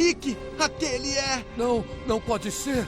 Rick, aquele é... Não, não pode ser.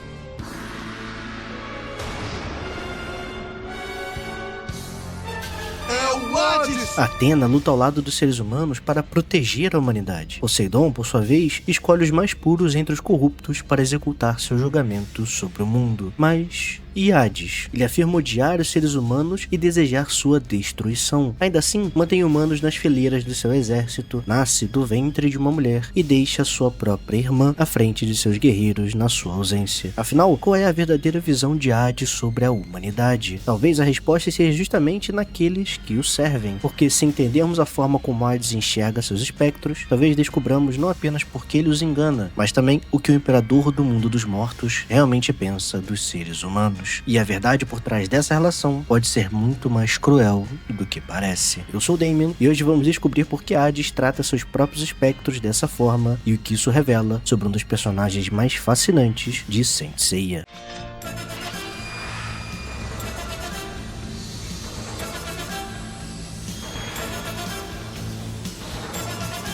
É o Hades! Athena luta ao lado dos seres humanos para proteger a humanidade. Poseidon, por sua vez, escolhe os mais puros entre os corruptos para executar seu julgamento sobre o mundo. Mas... e Hades? Ele afirma odiar os seres humanos e desejar sua destruição. Ainda assim, mantém humanos nas fileiras de seu exército, nasce do ventre de uma mulher e deixa sua própria irmã à frente de seus guerreiros na sua ausência. Afinal, qual é a verdadeira visão de Hades sobre a humanidade? Talvez a resposta seja justamente naqueles que o servem, porque se entendermos a forma como Hades enxerga seus espectros, talvez descobramos não apenas porque ele os engana, mas também o que o imperador do mundo dos mortos realmente pensa dos seres humanos. E a verdade por trás dessa relação pode ser muito mais cruel do que parece. Eu sou o Damien e hoje vamos descobrir por que Hades trata seus próprios espectros dessa forma e o que isso revela sobre um dos personagens mais fascinantes de Saint Seiya.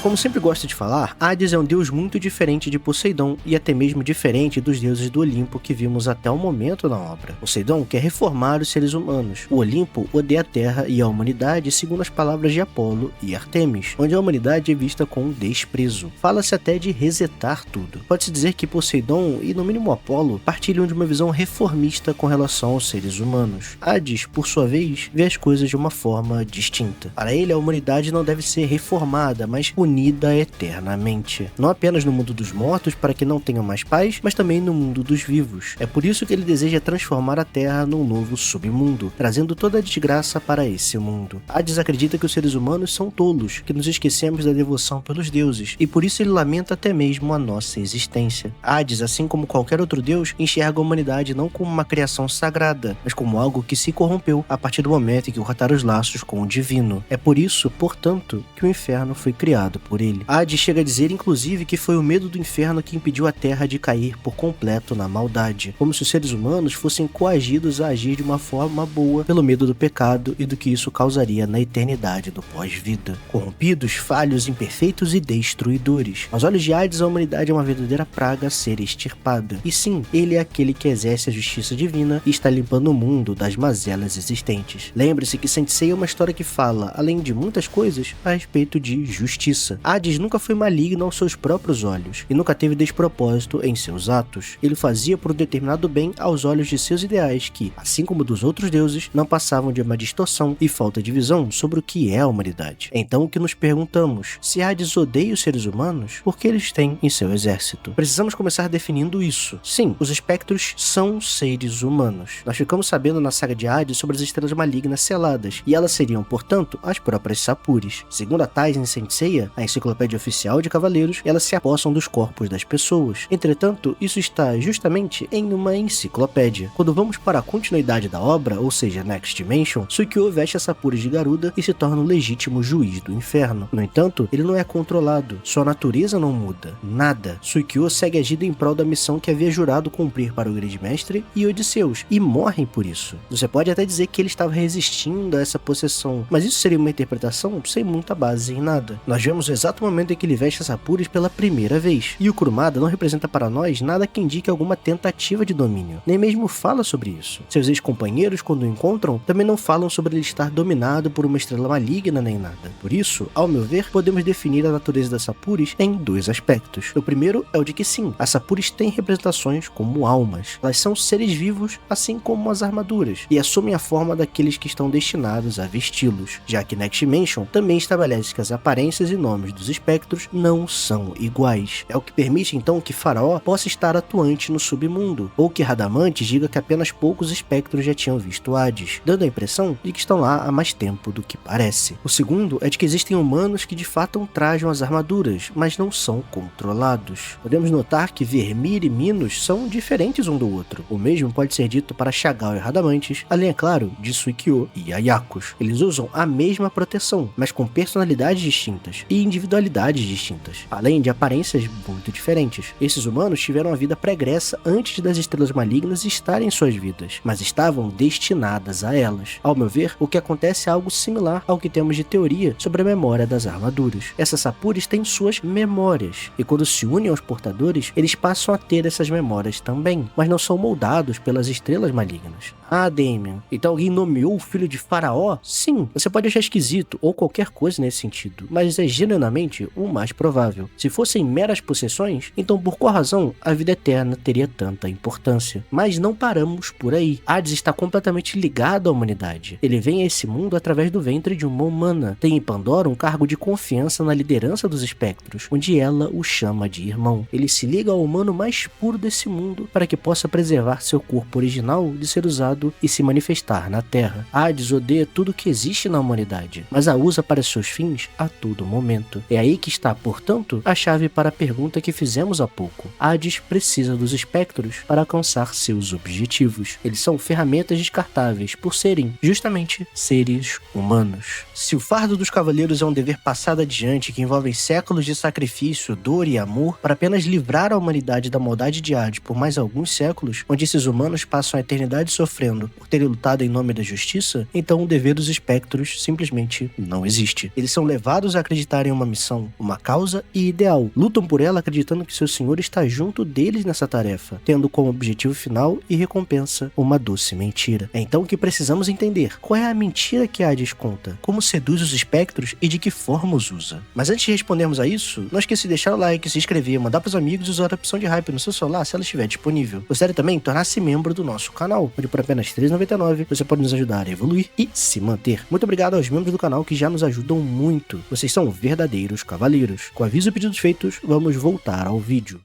Como sempre gosto de falar, Hades é um deus muito diferente de Poseidon e até mesmo diferente dos deuses do Olimpo que vimos até o momento na obra. Poseidon quer reformar os seres humanos. O Olimpo odeia a Terra e a humanidade, segundo as palavras de Apolo e Artemis, onde a humanidade é vista com desprezo. Fala-se até de resetar tudo. Pode-se dizer que Poseidon e no mínimo Apolo partilham de uma visão reformista com relação aos seres humanos. Hades, por sua vez, vê as coisas de uma forma distinta. Para ele, a humanidade não deve ser reformada, mas unida eternamente. Não apenas no mundo dos mortos para que não tenham mais paz, mas também no mundo dos vivos. É por isso que ele deseja transformar a Terra num novo submundo, trazendo toda a desgraça para esse mundo. Hades acredita que os seres humanos são tolos, que nos esquecemos da devoção pelos deuses, e por isso ele lamenta até mesmo a nossa existência. Hades, assim como qualquer outro deus, enxerga a humanidade não como uma criação sagrada, mas como algo que se corrompeu a partir do momento em que cortaram os laços com o divino. É por isso, portanto, que o inferno foi criado por ele. Hades chega a dizer, inclusive, que foi o medo do inferno que impediu a Terra de cair por completo na maldade, como se os seres humanos fossem coagidos a agir de uma forma boa pelo medo do pecado e do que isso causaria na eternidade do pós-vida. Corrompidos, falhos, imperfeitos e destruidores. Aos olhos de Hades, a humanidade é uma verdadeira praga a ser extirpada. E sim, ele é aquele que exerce a justiça divina e está limpando o mundo das mazelas existentes. Lembre-se que Saint Seiya é uma história que fala, além de muitas coisas, a respeito de justiça. Hades nunca foi maligno aos seus próprios olhos e nunca teve despropósito em seus atos. Ele fazia por um determinado bem aos olhos de seus ideais que, assim como dos outros deuses, não passavam de uma distorção e falta de visão sobre o que é a humanidade. Então o que nos perguntamos? Se Hades odeia os seres humanos, por que eles têm em seu exército? Precisamos começar definindo isso. Sim, os espectros são seres humanos. Nós ficamos sabendo na saga de Hades sobre as estrelas malignas seladas, e elas seriam, portanto, as próprias Sapuris. Segundo a Thais em Saint Seiya, a enciclopédia oficial de cavaleiros, elas se apossam dos corpos das pessoas. Entretanto, isso está justamente em uma enciclopédia. Quando vamos para a continuidade da obra, ou seja, Next Dimension, Suikyo veste a Sapuris de Garuda e se torna o legítimo juiz do inferno. No entanto, ele não é controlado. Sua natureza não muda. Nada. Suikyo segue agindo em prol da missão que havia jurado cumprir para o Grande-Mestre e Odisseus, e morrem por isso. Você pode até dizer que ele estava resistindo a essa possessão, mas isso seria uma interpretação sem muita base em nada. Nós vemos o exato momento em que ele veste a Sapuris pela primeira vez, e o Kurumada não representa para nós nada que indique alguma tentativa de domínio, nem mesmo fala sobre isso. Seus ex-companheiros, quando o encontram, também não falam sobre ele estar dominado por uma estrela maligna nem nada. Por isso, ao meu ver, podemos definir a natureza da Sapuris em dois aspectos. O primeiro é o de que sim, as Sapuris têm representações como almas. Elas são seres vivos, assim como as armaduras, e assumem a forma daqueles que estão destinados a vesti-los, já que Next Dimension também estabelece que as aparências e nomes dos espectros não são iguais. É o que permite então que Faraó possa estar atuante no submundo, ou que Radamantes diga que apenas poucos espectros já tinham visto Hades, dando a impressão de que estão lá há mais tempo do que parece. O segundo é de que existem humanos que de fato trajam as armaduras, mas não são controlados. Podemos notar que Vermir e Minos são diferentes um do outro. O mesmo pode ser dito para Shagao e Radamantes, além, é claro, de Suikyo e Ayakos. Eles usam a mesma proteção, mas com personalidades distintas. E individualidades distintas, além de aparências muito diferentes. Esses humanos tiveram a vida pregressa antes das estrelas malignas estarem em suas vidas, mas estavam destinadas a elas. Ao meu ver, o que acontece é algo similar ao que temos de teoria sobre a memória das armaduras. Essas Sapuris têm suas memórias, e quando se unem aos portadores, eles passam a ter essas memórias também, mas não são moldados pelas estrelas malignas. Ah, Damien, então alguém nomeou o filho de Faraó? Sim, você pode achar esquisito ou qualquer coisa nesse sentido, mas é genuinamente o mais provável. Se fossem meras possessões, então por qual razão a vida eterna teria tanta importância? Mas não paramos por aí. Hades está completamente ligado à humanidade. Ele vem a esse mundo através do ventre de uma humana. Tem em Pandora um cargo de confiança na liderança dos espectros, onde ela o chama de irmão. Ele se liga ao humano mais puro desse mundo para que possa preservar seu corpo original de ser usado e se manifestar na Terra. Hades odeia tudo que existe na humanidade, mas a usa para seus fins a todo momento. É aí que está, portanto, a chave para a pergunta que fizemos há pouco. Hades precisa dos espectros para alcançar seus objetivos. Eles são ferramentas descartáveis por serem, justamente, seres humanos. Se o fardo dos cavaleiros é um dever passado adiante que envolve séculos de sacrifício, dor e amor para apenas livrar a humanidade da maldade de Hades por mais alguns séculos, onde esses humanos passam a eternidade sofrendo por terem lutado em nome da justiça, então o dever dos espectros simplesmente não existe. Eles são levados a acreditar em uma missão, uma causa e ideal. Lutam por ela acreditando que seu senhor está junto deles nessa tarefa, tendo como objetivo final e recompensa uma doce mentira. É então que precisamos entender qual é a mentira que Hades conta, como seduz os espectros e de que forma os usa. Mas antes de respondermos a isso, não esqueça de deixar o like, se inscrever, mandar para os amigos e usar a opção de hype no seu celular se ela estiver disponível. Gostaria também de tornar-se membro do nosso canal, onde por apenas R$ 3,99 você pode nos ajudar a evoluir e se manter. Muito obrigado aos membros do canal que já nos ajudam muito. Vocês são verdadeiros cavaleiros. Com aviso e pedidos feitos, vamos voltar ao vídeo.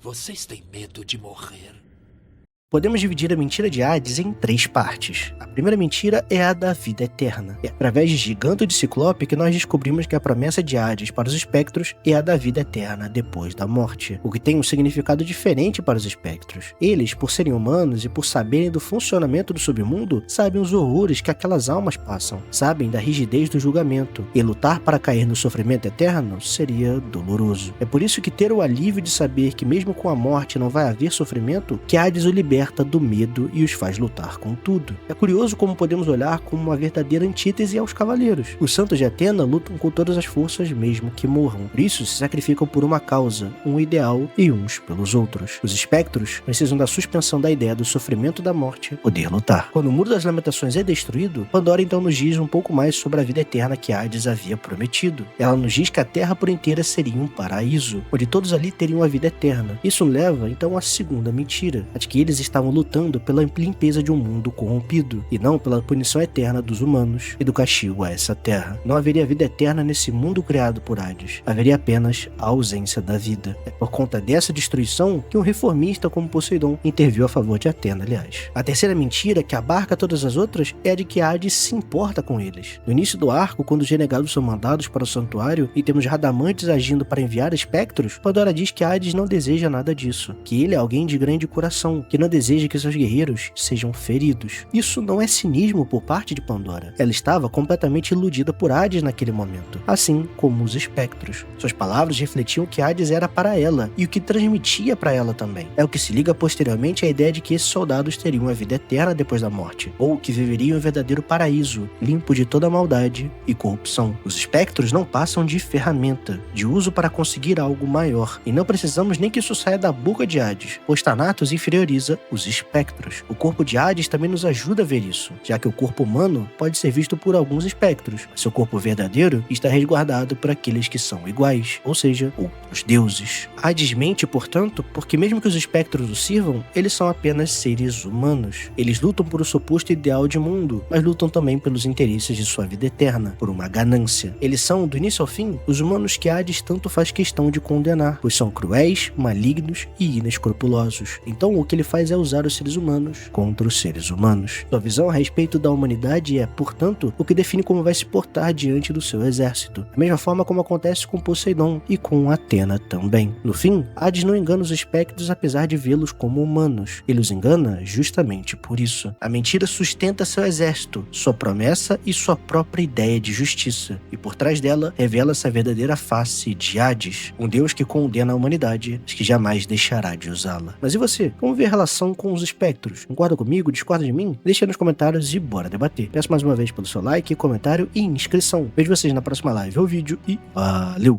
Vocês têm medo de morrer? Podemos dividir a mentira de Hades em 3 partes. A primeira mentira é a da vida eterna. É através de Giganto de Ciclope que nós descobrimos que a promessa de Hades para os espectros é a da vida eterna depois da morte, o que tem um significado diferente para os espectros. Eles, por serem humanos e por saberem do funcionamento do submundo, sabem os horrores que aquelas almas passam, sabem da rigidez do julgamento, e lutar para cair no sofrimento eterno seria doloroso. É por isso que ter o alívio de saber que mesmo com a morte não vai haver sofrimento, que Hades o liberta do medo e os faz lutar com tudo. É curioso como podemos olhar como uma verdadeira antítese aos cavaleiros. Os santos de Atena lutam com todas as forças mesmo que morram. Por isso se sacrificam por uma causa, um ideal e uns pelos outros. Os espectros precisam da suspensão da ideia do sofrimento da morte poder lutar. Quando o Muro das Lamentações é destruído, Pandora então nos diz um pouco mais sobre a vida eterna que Hades havia prometido. Ela nos diz que a Terra por inteira seria um paraíso, onde todos ali teriam a vida eterna. Isso leva então à segunda mentira, a de que eles estavam lutando pela limpeza de um mundo corrompido, e não pela punição eterna dos humanos e do castigo a essa terra. Não haveria vida eterna nesse mundo criado por Hades. Haveria apenas a ausência da vida. É por conta dessa destruição que um reformista como Poseidon interviu a favor de Atena, aliás. A terceira mentira, que abarca todas as outras, é a de que Hades se importa com eles. No início do arco, quando os renegados são mandados para o santuário e temos Radamantes agindo para enviar espectros, Pandora diz que Hades não deseja nada disso, que ele é alguém de grande coração, que não deseja que seus guerreiros sejam feridos. Isso não é cinismo por parte de Pandora. Ela estava completamente iludida por Hades naquele momento, assim como os espectros. Suas palavras refletiam que Hades era para ela e o que transmitia para ela também. É o que se liga posteriormente à ideia de que esses soldados teriam a vida eterna depois da morte, ou que viveriam em um verdadeiro paraíso, limpo de toda maldade e corrupção. Os espectros não passam de ferramenta, de uso para conseguir algo maior, e não precisamos nem que isso saia da boca de Hades, pois Thanatos inferioriza os espectros. O corpo de Hades também nos ajuda a ver isso, já que o corpo humano pode ser visto por alguns espectros, mas seu corpo verdadeiro está resguardado por aqueles que são iguais, ou seja, outros deuses. Hades mente, portanto, porque mesmo que os espectros o sirvam, eles são apenas seres humanos. Eles lutam por o suposto ideal de mundo, mas lutam também pelos interesses de sua vida eterna, por uma ganância. Eles são, do início ao fim, os humanos que Hades tanto faz questão de condenar, pois são cruéis, malignos e inescrupulosos. Então o que ele faz é usar os seres humanos contra os seres humanos. Sua visão a respeito da humanidade é, portanto, o que define como vai se portar diante do seu exército. Da mesma forma como acontece com Poseidon e com Atena também. No fim, Hades não engana os espectros apesar de vê-los como humanos. Ele os engana justamente por isso. A mentira sustenta seu exército, sua promessa e sua própria ideia de justiça. E por trás dela, revela-se a verdadeira face de Hades, um deus que condena a humanidade, mas que jamais deixará de usá-la. Mas e você? Como vê a relação com os espectros? Concorda comigo? Discorda de mim? Deixa aí nos comentários e bora debater. Peço mais uma vez pelo seu like, comentário e inscrição. Vejo vocês na próxima live ou vídeo e valeu!